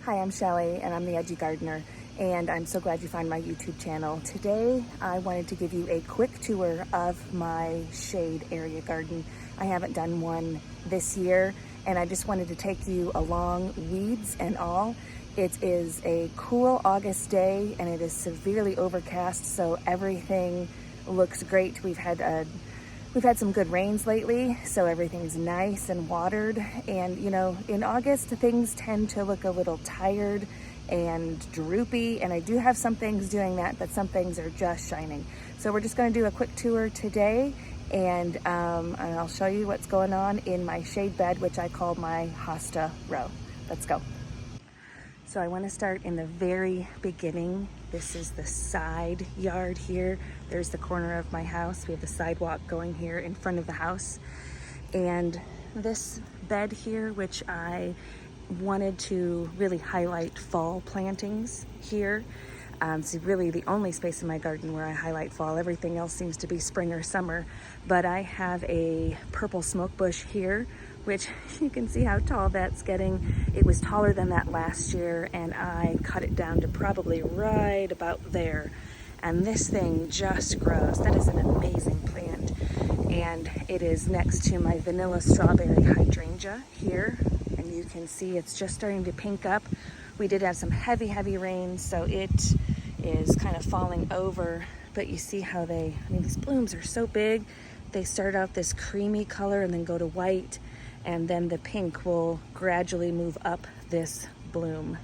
Hi, I'm Shelly and I'm the Edgy Gardener, and I'm so glad you found my YouTube channel. Today I wanted to give you a quick tour of my shade area garden. I haven't done one this year and I just wanted to take you along, weeds and all. It is a cool August day and it is severely overcast, so everything looks great. We've had some good rains lately, so everything's nice and watered. And you know, in August, things tend to look a little tired and droopy, and I do have some things doing that, but some things are just shining. So we're just gonna do a quick tour today, and I'll show you what's going on in my shade bed, which I call my Hosta Row. Let's go. So I want to start in the very beginning. This is the side yard here. There's the corner of my house. We have the sidewalk going here in front of the house. And this bed here, which I wanted to really highlight fall plantings here. It's really the only space in my garden where I highlight fall. Everything else seems to be spring or summer. But I have a purple smoke bush here, which you can see how tall that's getting. It was taller than that last year, and I cut it down to probably right about there. And this thing just grows. That is an amazing plant. And it is next to my vanilla strawberry hydrangea here. And you can see it's just starting to pink up. We did have some heavy rains, so it is kind of falling over. But you see how these blooms are so big. They start out this creamy color and then go to white. And then the pink will gradually move up this bloom.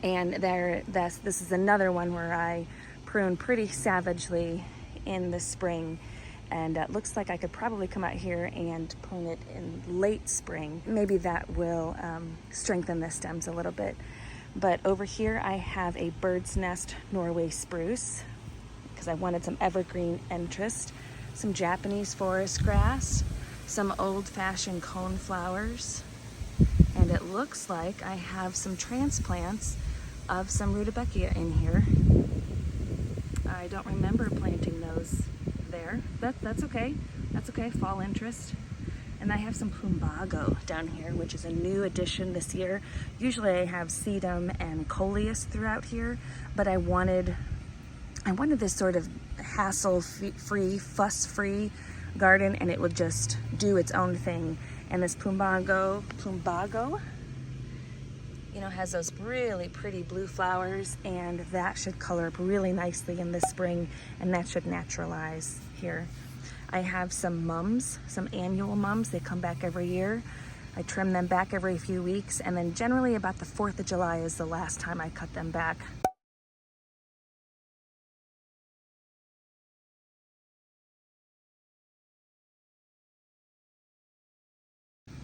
And this is another one where I prune pretty savagely in the spring. And it looks like I could probably come out here and prune it in late spring. Maybe that will strengthen the stems a little bit. But over here I have a bird's nest Norway spruce, because I wanted some evergreen interest, some Japanese forest grass, some old-fashioned cone flowers, and it looks like I have some transplants of some Rudbeckia in here. I don't remember planting those there. That's okay. That's okay, fall interest. And I have some Plumbago down here, which is a new addition this year. Usually I have sedum and coleus throughout here, but I wanted this sort of hassle-free, fuss-free garden, and it would just do its own thing. And this Plumbago, you know, has those really pretty blue flowers, and that should color up really nicely in the spring, and that should naturalize here. I have some mums, some annual mums. They come back every year. I trim them back every few weeks, and then generally about the 4th of July is the last time I cut them back.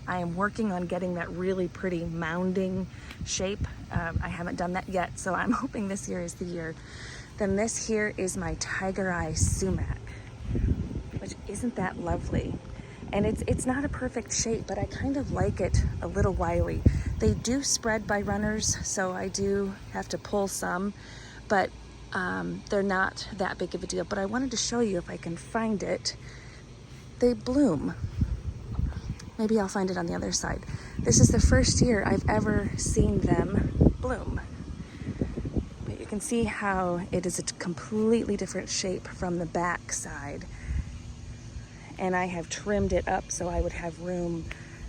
I am working on getting that really pretty mounding shape. I haven't done that yet, so I'm hoping this year is the year. Then this here is my Tiger Eye Sumac, which isn't that lovely. And it's not a perfect shape, but I kind of like it a little wily. They do spread by runners, so I do have to pull some, but they're not that big of a deal. But I wanted to show you if I can find it. They bloom. Maybe I'll find it on the other side. This is the first year I've ever seen them bloom. But you can see how it is a completely different shape from the back side. And I have trimmed it up so I would have room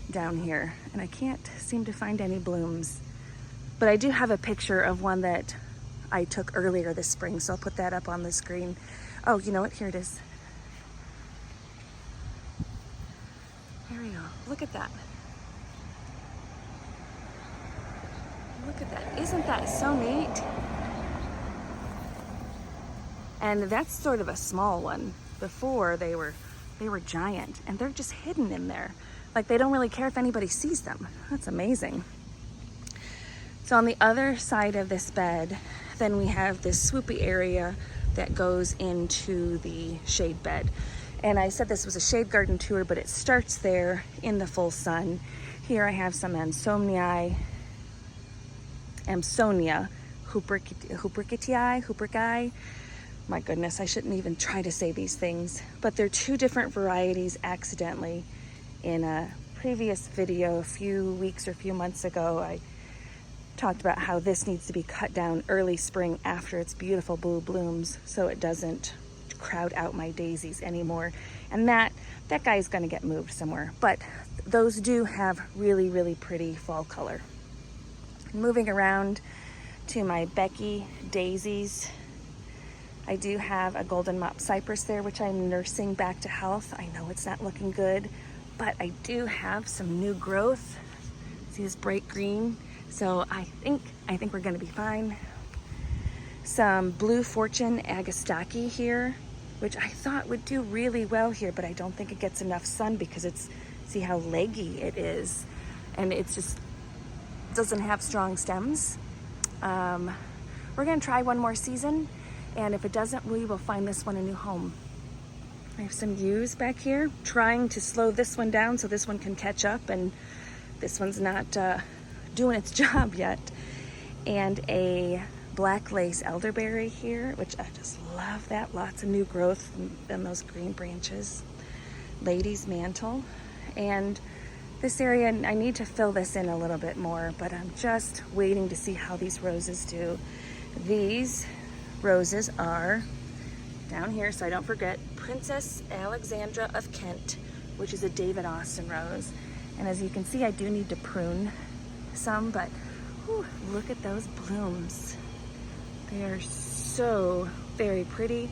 down here. And I can't seem to find any blooms. But I do have a picture of one that I took earlier this spring, so I'll put that up on the screen. Oh, you know what? Here it is. There we go. Look at that. Look at that. Isn't that so neat? And that's sort of a small one. Before they were giant, and they're just hidden in there. Like they don't really care if anybody sees them. That's amazing. So on the other side of this bed, then we have this swoopy area that goes into the shade bed. And I said this was a shade garden tour, but it starts there in the full sun. Here I have some Amsonia Hubrichtii. My goodness, I shouldn't even try to say these things, but they're two different varieties accidentally. In a previous video a few weeks or a few months ago, talked about how this needs to be cut down early spring after its beautiful blue blooms so it doesn't crowd out my daisies anymore. And that guy is going to get moved somewhere. But those do have really, really pretty fall color. Moving around to my Becky daisies, I do have a golden mop cypress there, which I'm nursing back to health. I know it's not looking good, but I do have some new growth. See this bright green? So I think we're gonna be fine. Some Blue Fortune Agastache here, which I thought would do really well here, but I don't think it gets enough sun because see how leggy it is. And it just doesn't have strong stems. We're gonna try one more season, and if it doesn't, we will find this one a new home. I have some yews back here, trying to slow this one down so this one can catch up, and this one's not doing its job yet. And a Blacklace Elderberry here, which I just love that. Lots of new growth in those green branches. Lady's Mantle. And this area, I need to fill this in a little bit more, but I'm just waiting to see how these roses do. These roses are down here, so I don't forget, Princess Alexandra of Kent, which is a David Austin rose. And as you can see, I do need to prune some, but whew, look at those blooms. They are so very pretty.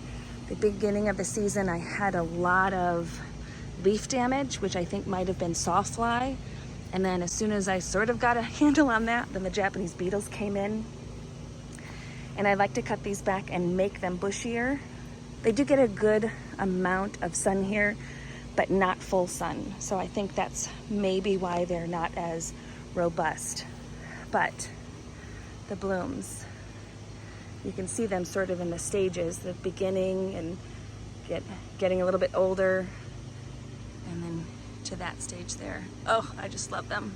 The beginning of the season, I had a lot of leaf damage, which I think might have been soft fly. And then as soon as I sort of got a handle on that, then the Japanese beetles came in. And I like to cut these back and make them bushier. They do get a good amount of sun here, but not full sun. So I think that's maybe why they're not as robust. But the blooms, you can see them sort of in the stages, the beginning and getting a little bit older, and then to that stage there. Oh, I just love them.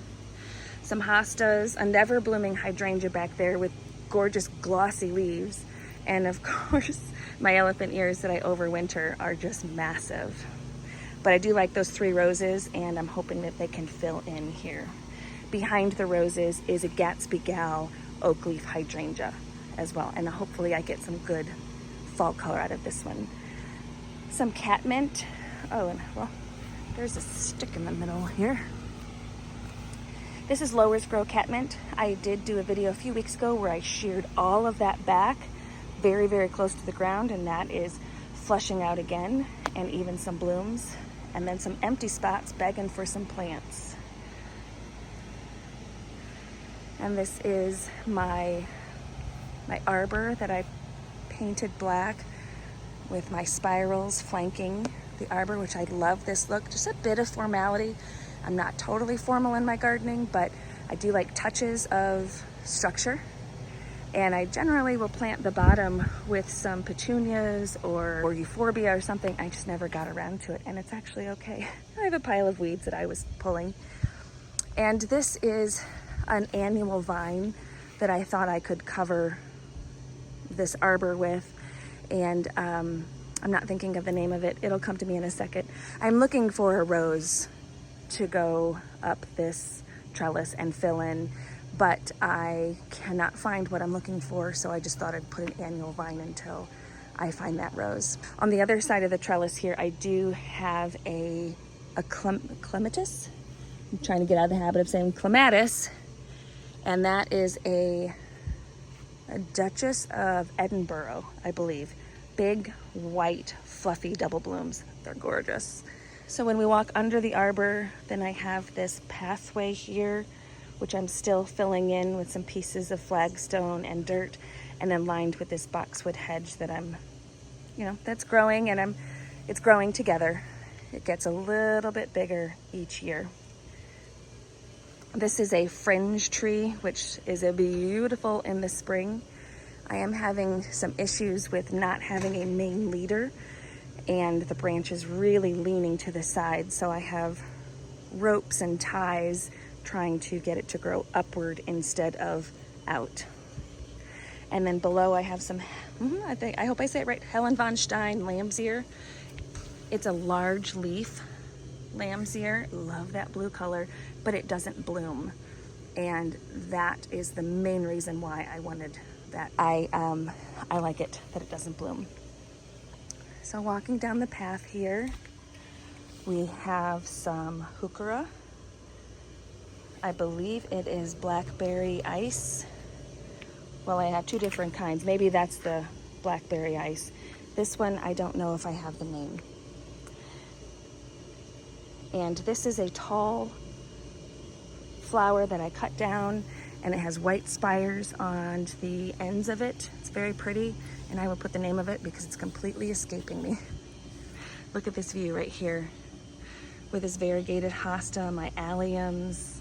Some hostas, a never blooming hydrangea back there with gorgeous glossy leaves. And of course, my elephant ears that I overwinter are just massive. But I do like those 3 roses, and I'm hoping that they can fill in here. Behind the roses is a Gatsby Gal Oakleaf hydrangea as well. And hopefully I get some good fall color out of this one. Some Catmint. Oh, and well, there's a stick in the middle here. This is Lowers Grow Catmint. I did do a video a few weeks ago where I sheared all of that back very, very close to the ground, and that is flushing out again, and even some blooms, and then some empty spots begging for some plants. And this is my arbor that I painted black with my spirals flanking the arbor, which I love this look. Just a bit of formality. I'm not totally formal in my gardening, but I do like touches of structure. And I generally will plant the bottom with some petunias or euphorbia or something. I just never got around to it, and it's actually okay. I have a pile of weeds that I was pulling. And this is an annual vine that I thought I could cover this arbor with. And I'm not thinking of the name of it. It'll come to me in a second. I'm looking for a rose to go up this trellis and fill in, but I cannot find what I'm looking for, so I just thought I'd put an annual vine until I find that rose. On the other side of the trellis here, I do have a Clematis. I'm trying to get out of the habit of saying Clematis, and that is a Duchess of Edinburgh, I believe. Big, white, fluffy double blooms. They're gorgeous. So when we walk under the arbor, then I have this pathway here, which I'm still filling in with some pieces of flagstone and dirt, and then lined with this boxwood hedge that I'm, that's growing, and it's growing together. It gets a little bit bigger each year. This is a fringe tree, which is a beautiful in the spring. I am having some issues with not having a main leader, and the branch is really leaning to the side, so I have ropes and ties trying to get it to grow upward instead of out. And then below I have some, I hope I say it right, Helen von Stein lamb's ear. It's a large leaf lamb's ear. Love that blue color, but it doesn't bloom. and that is the main reason why I wanted that. I like it that it doesn't bloom. So walking down the path here, we have some heuchera. I believe it is blackberry ice. Well, I have two different kinds. Maybe that's the blackberry ice. This one, I don't know if I have the name. And this is a tall flower that I cut down, and it has white spires on the ends of it. It's very pretty, and I will put the name of it because it's completely escaping me. Look at this view right here with this variegated hosta, my alliums,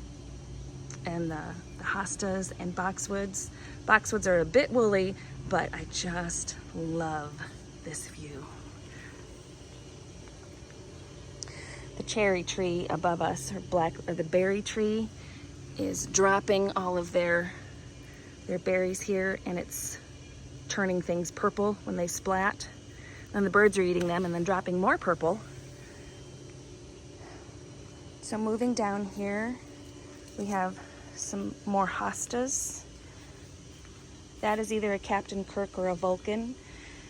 and the hostas and boxwoods. Boxwoods are a bit woolly, but I just love this view. The cherry tree above us, or the berry tree, is dropping all of their berries here, and it's turning things purple when they splat. Then the birds are eating them and then dropping more purple. So moving down here, we have some more hostas. That is either a Captain Kirk or a Vulcan.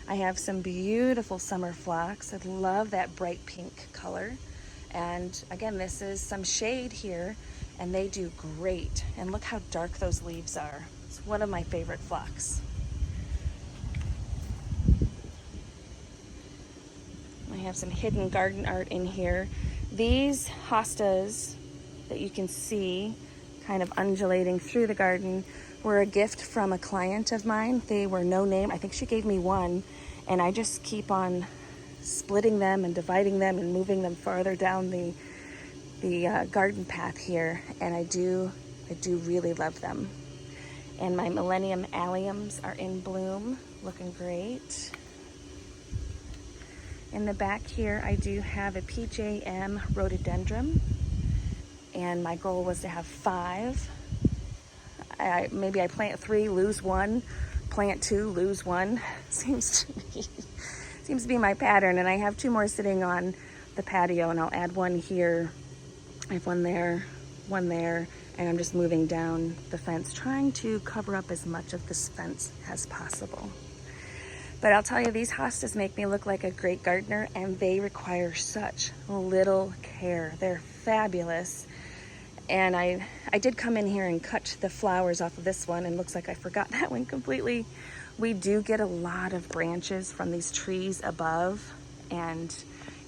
I have some beautiful summer phlox. I love that bright pink color. And again, this is some shade here, and they do great. And look how dark those leaves are. It's one of my favorite phlox. I have some hidden garden art in here. These hostas that you can see kind of undulating through the garden were a gift from a client of mine. They were no name. I think she gave me one, and I just keep on splitting them and dividing them and moving them farther down the garden path here, and I do really love them. And my Milleniim Alliums are in bloom, looking great. In the back here, I do have a PJM Rhododendron, and my goal was to have 5. Maybe I plant 3, lose 1, plant 2, lose 1. Seems to be my pattern, and I have 2 more sitting on the patio, and I'll add 1 here. I have 1 there, and I'm just moving down the fence, trying to cover up as much of this fence as possible. But I'll tell you, these hostas make me look like a great gardener, and they require such little care. They're fabulous. And I did come in here and cut the flowers off of this one, and looks like I forgot that one completely. We do get a lot of branches from these trees above, and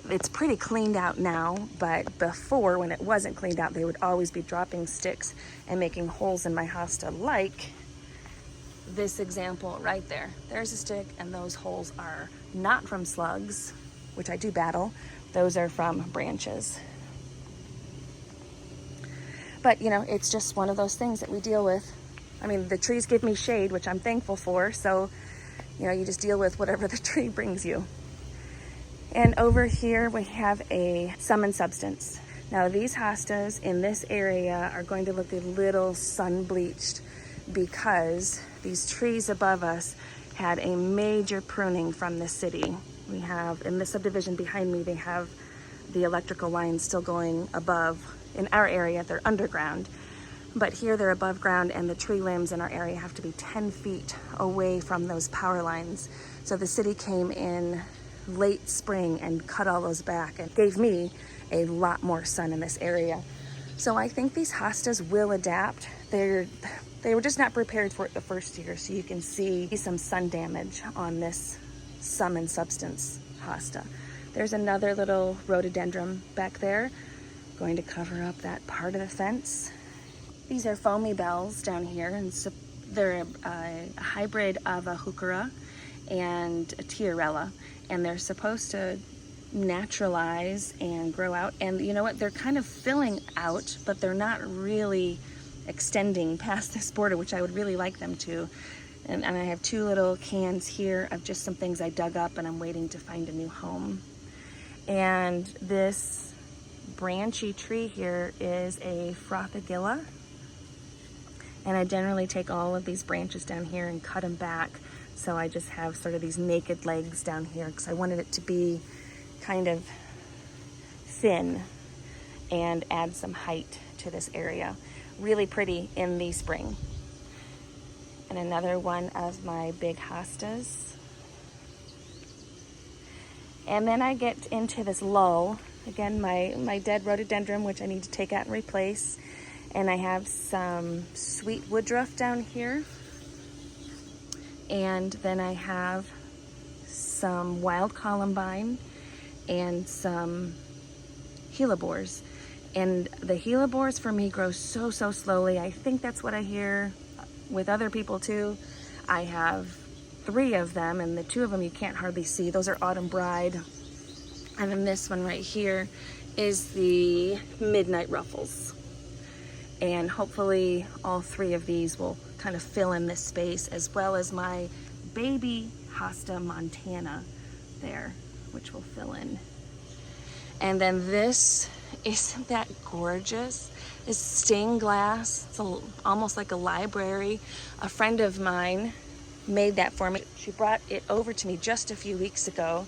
it's pretty cleaned out now, but before, when it wasn't cleaned out, they would always be dropping sticks and making holes in my hosta, like this example right there. There's a stick, and those holes are not from slugs, which I do battle. Those are from branches. But you know, it's just one of those things that we deal with. I mean, the trees give me shade, which I'm thankful for, so you know, you just deal with whatever the tree brings you. And over here we have a Summon Substance. Now these hostas in this area are going to look a little sun-bleached because these trees above us had a major pruning from the city. We have, in the subdivision behind me, they have the electrical lines still going above. In our area, they're underground, but here they're above ground, and the tree limbs in our area have to be 10 feet away from those power lines. So the city came in late spring and cut all those back and gave me a lot more sun in this area. So I think these hostas will adapt. They were just not prepared for it the first year, so you can see some sun damage on this Summon Substance hosta. There's another little rhododendron back there, going to cover up that part of the fence. These are Foamy Bells down here, and so they're a hybrid of a heuchera and a tiarella, and they're supposed to naturalize and grow out. And you know what, they're kind of filling out, but they're not really extending past this border, which I would really like them to. And I have 2 little cans here of just some things I dug up, and I'm waiting to find a new home. And this branchy tree here is a Frothagilla, and I generally take all of these branches down here and cut them back, so I just have sort of these naked legs down here, because I wanted it to be kind of thin and add some height to this area. really pretty in the spring. And another one of my big hostas. And then I get into this lull. Again, my dead rhododendron, which I need to take out and replace. And I have some sweet woodruff down here. And then I have some wild columbine and some hellebores. And the hellebores for me grow so slowly. I think that's what I hear with other people too. I have 3 of them, and the 2 of them you can't hardly see. Those are Autumn Bride. And then this one right here is the Midnight Ruffles. And hopefully all 3 of these will kind of fill in this space, as well as my baby Hosta Montana there, which will fill in. And then this, isn't that gorgeous? This stained glass, it's almost like a library. A friend of mine made that for me. She brought it over to me just a few weeks ago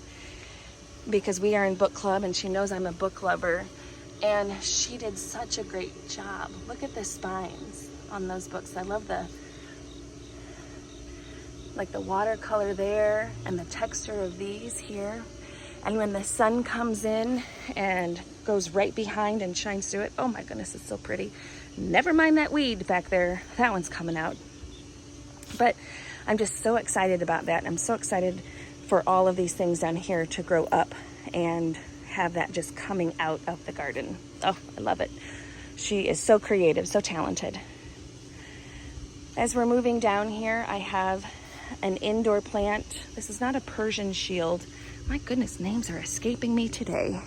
because we are in book club and she knows I'm a book lover. And she did such a great job. Look at the spines on those books. I love the watercolor there and the texture of these here. And when the sun comes in and goes right behind and shines through it, oh my goodness, it's so pretty. Never mind that weed back there. That one's coming out. But I'm just so excited about that. I'm so excited for all of these things down here to grow up and have that just coming out of the garden. Oh, I love it. She is so creative, so talented. As we're moving down here, I have an indoor plant. This is not a Persian shield. My goodness, names are escaping me today.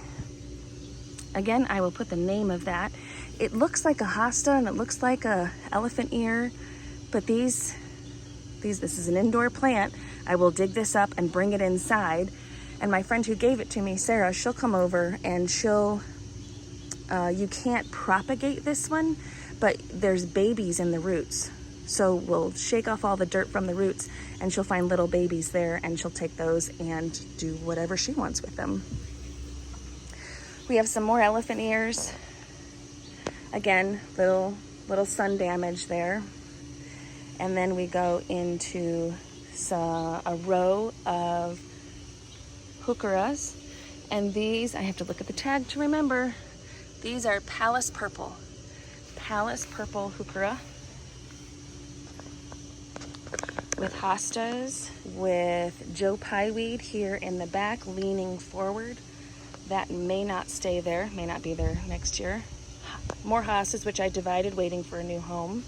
Again, I will put the name of that. It looks like a hosta and it looks like a elephant ear, but this is an indoor plant. I will dig this up and bring it inside. And my friend who gave it to me, Sarah, she'll come over and you can't propagate this one, but there's babies in the roots. So we'll shake off all the dirt from the roots and she'll find little babies there and she'll take those and do whatever she wants with them. We have some more elephant ears. Again, little sun damage there. And then we go into a row of heucheras. And these, I have to look at the tag to remember, these are Palace Purple. Palace Purple heuchera. With hostas, with Joe Pieweed here in the back leaning forward. That may not stay there, may not be there next year. More hostas, which I divided, waiting for a new home.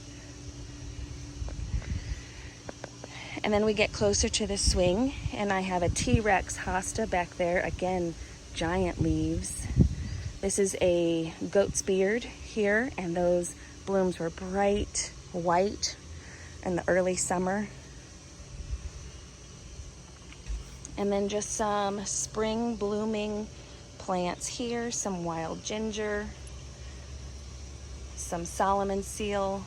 And then we get closer to the swing, and I have a T-Rex hosta back there. Again, giant leaves. This is a goat's beard here, and those blooms were bright white in the early summer. And then just some spring blooming plants here, some wild ginger, some Solomon seal,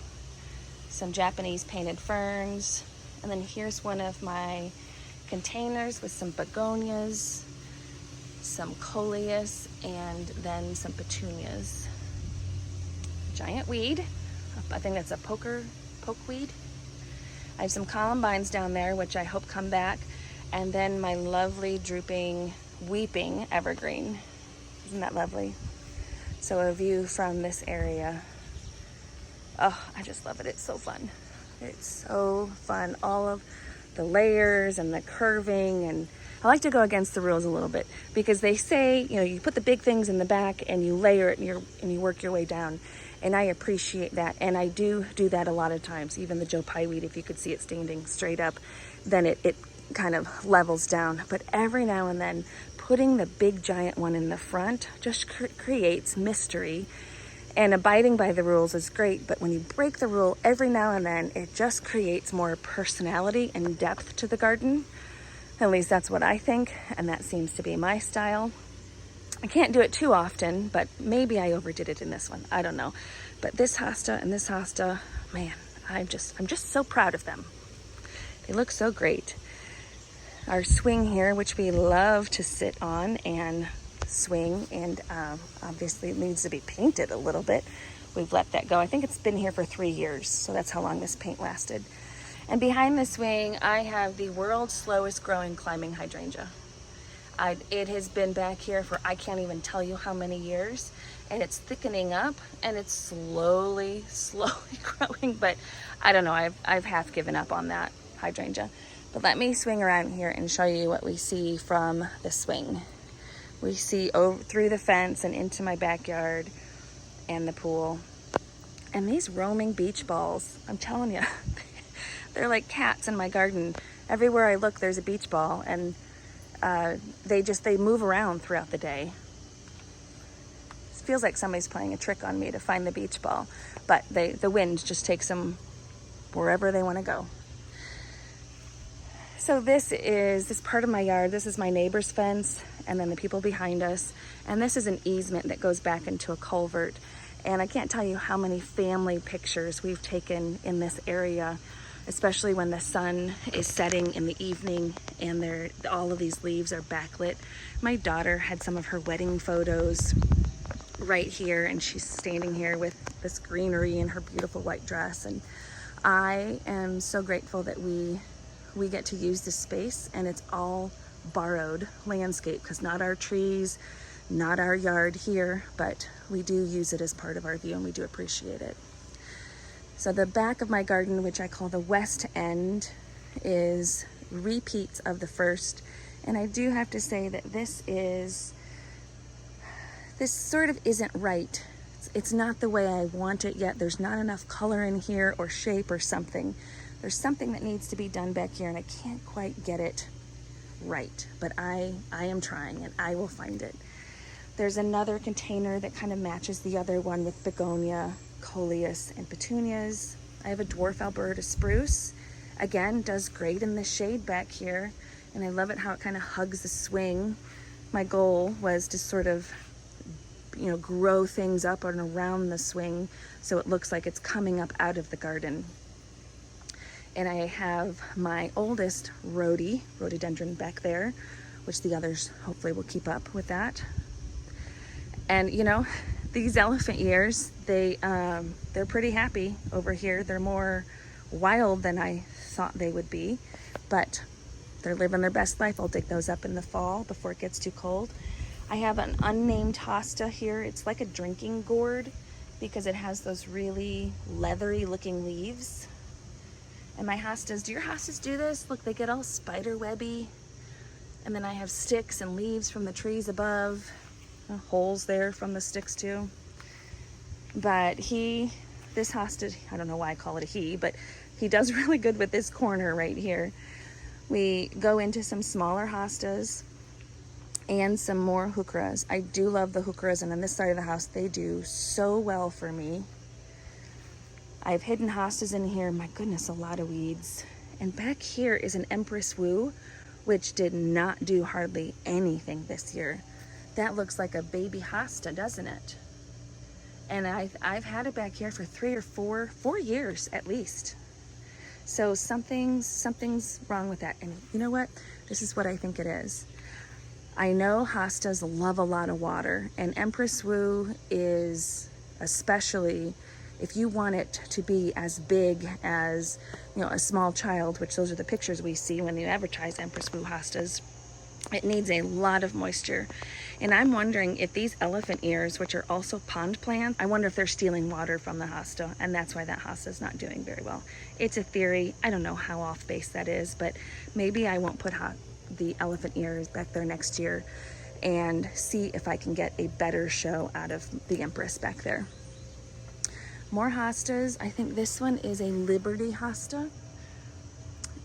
some Japanese painted ferns. And then here's one of my containers with some begonias, some coleus, and then some petunias. Giant weed. I think that's a pokeweed. I have some columbines down there, which I hope come back. And then my lovely drooping, weeping evergreen. Isn't that lovely? So a view from this area. Oh, I just love it. It's so fun. It's so fun. All of the layers and the curving. And I like to go against the rules a little bit because they say, you know, you put the big things in the back and you layer it and you work your way down. And I appreciate that. And I do that a lot of times. Even the Joe Pieweed, if you could see it standing straight up, then it kind of levels down. But every now and then, putting the big giant one in the front just creates mystery. And abiding by the rules is great, but when you break the rule every now and then, it just creates more personality and depth to the garden. At least that's what I think, and that seems to be my style. I can't do it too often, but maybe I overdid it in this one. I don't know. But this hosta and this hosta, man, I'm just so proud of them. They look so great. Our swing here, which we love to sit on and swing, and obviously it needs to be painted a little bit. we've let that go. I think it's been here for 3 years, so that's how long this paint lasted. And behind the swing, I have the world's slowest growing climbing hydrangea. It has been back here for, I can't even tell you how many years, and it's thickening up, and it's slowly growing, but I don't know, I've half given up on that hydrangea. But let me swing around here and show you what we see from the swing. We see over through the fence and into my backyard and the pool. And these roaming beach balls, I'm telling you, they're like cats in my garden. Everywhere I look, there's a beach ball, and they move around throughout the day. It feels like somebody's playing a trick on me to find the beach ball, but the wind just takes them wherever they want to go. So this part of my yard. This is my neighbor's fence, and then the people behind us. And this is an easement that goes back into a culvert. And I can't tell you how many family pictures we've taken in this area, especially when the sun is setting in the evening and all of these leaves are backlit. My daughter had some of her wedding photos right here, and she's standing here with this greenery in her beautiful white dress. And I am so grateful that we get to use this space, and it's all borrowed landscape, because not our trees, not our yard here, but we do use it as part of our view, and we do appreciate it. So the back of my garden, which I call the west end, is repeats of the first. And I do have to say that this sort of isn't right. It's not the way I want it yet. There's not enough color in here or shape or something. There's something that needs to be done back here, and I can't quite get it right, but I am trying, and I will find it. There's another container that kind of matches the other one with begonia, coleus, and petunias. I have a dwarf Alberta spruce. Again, does great in the shade back here, and I love it how it kind of hugs the swing. My goal was to sort of, grow things up and around the swing so it looks like it's coming up out of the garden. And I have my oldest rhododendron back there, which the others hopefully will keep up with that. And these elephant ears, they're pretty happy over here. They're more wild than I thought they would be, but they're living their best life. I'll dig those up in the fall before it gets too cold. I have an unnamed hosta here. It's like a drinking gourd because it has those really leathery looking leaves. And my hostas, do your hostas do this? Look, they get all spider webby. And then I have sticks and leaves from the trees above. Holes there from the sticks too. But this hosta, I don't know why I call it a he, but he does really good with this corner right here. We go into some smaller hostas and some more heucheras. I do love the heucheras, and on this side of the house, they do so well for me. I have hidden hostas in here. My goodness, a lot of weeds. And back here is an Empress Wu, which did not do hardly anything this year. That looks like a baby hosta, doesn't it? And I've had it back here for 3 or 4 years at least. So something's wrong with that. And you know what? This is what I think it is. I know hostas love a lot of water, and Empress Wu is, especially if you want it to be as big as, a small child, which those are the pictures we see when you advertise Empress Wu hostas, it needs a lot of moisture. And I'm wondering if these elephant ears, which are also pond plants, I wonder if they're stealing water from the hosta, and that's why that hosta is not doing very well. It's a theory. I don't know how off base that is, but maybe I won't put the elephant ears back there next year and see if I can get a better show out of the Empress back there. More hostas. I think this one is a Liberty hosta.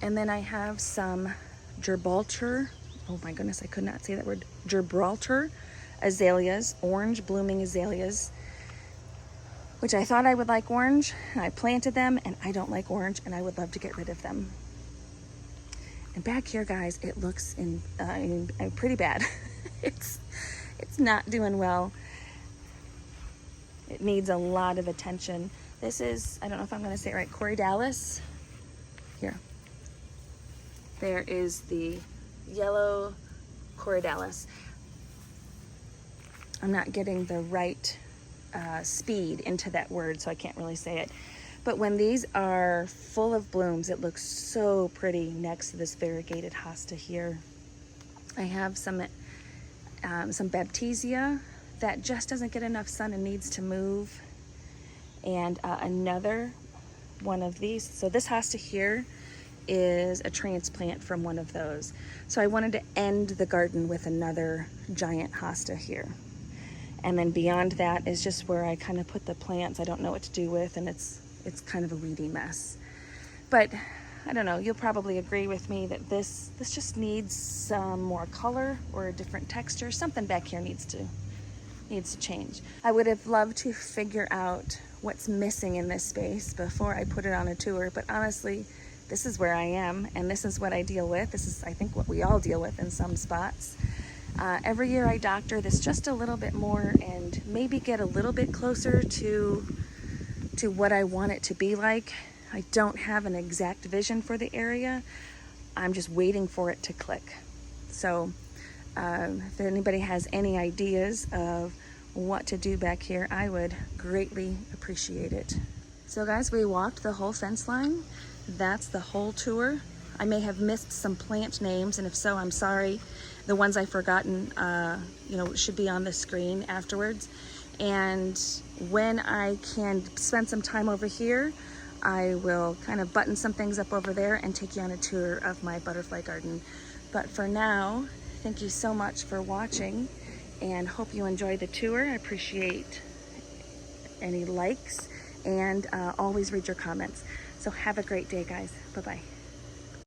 And then I have some Gibraltar. Oh my goodness, I could not say that word. Gibraltar azaleas, orange blooming azaleas, which I thought I would like orange. And I planted them, and I don't like orange, and I would love to get rid of them. And back here, guys, it looks pretty bad. It's not doing well. It needs a lot of attention. This is, I don't know if I'm going to say it right, Corydalis. Here. There is the yellow Corydalis. I'm not getting the right speed into that word, so I can't really say it. But when these are full of blooms, it looks so pretty next to this variegated hosta here. I have some Baptisia that just doesn't get enough sun and needs to move. And another one of these. So this hosta here is a transplant from one of those. So I wanted to end the garden with another giant hosta here. And then beyond that is just where I kind of put the plants I don't know what to do with, and it's kind of a weedy mess. But I don't know, you'll probably agree with me that this just needs some more color or a different texture. Something back here needs to change. I would have loved to figure out what's missing in this space before I put it on a tour, but honestly, this is where I am, and this is what I deal with. This is, I think, what we all deal with in some spots. Every year I doctor this just a little bit more and maybe get a little bit closer to what I want it to be like. I don't have an exact vision for the area. I'm just waiting for it to click. So if anybody has any ideas of what to do back here, I would greatly appreciate it. So guys, we walked the whole fence line. That's the whole tour. I may have missed some plant names, and if so, I'm sorry. The ones I've forgotten, should be on the screen afterwards. And when I can spend some time over here, I will kind of button some things up over there and take you on a tour of my butterfly garden. But for now, thank you so much for watching, and hope you enjoyed the tour. I appreciate any likes, and always read your comments. So have a great day, guys. Bye-bye.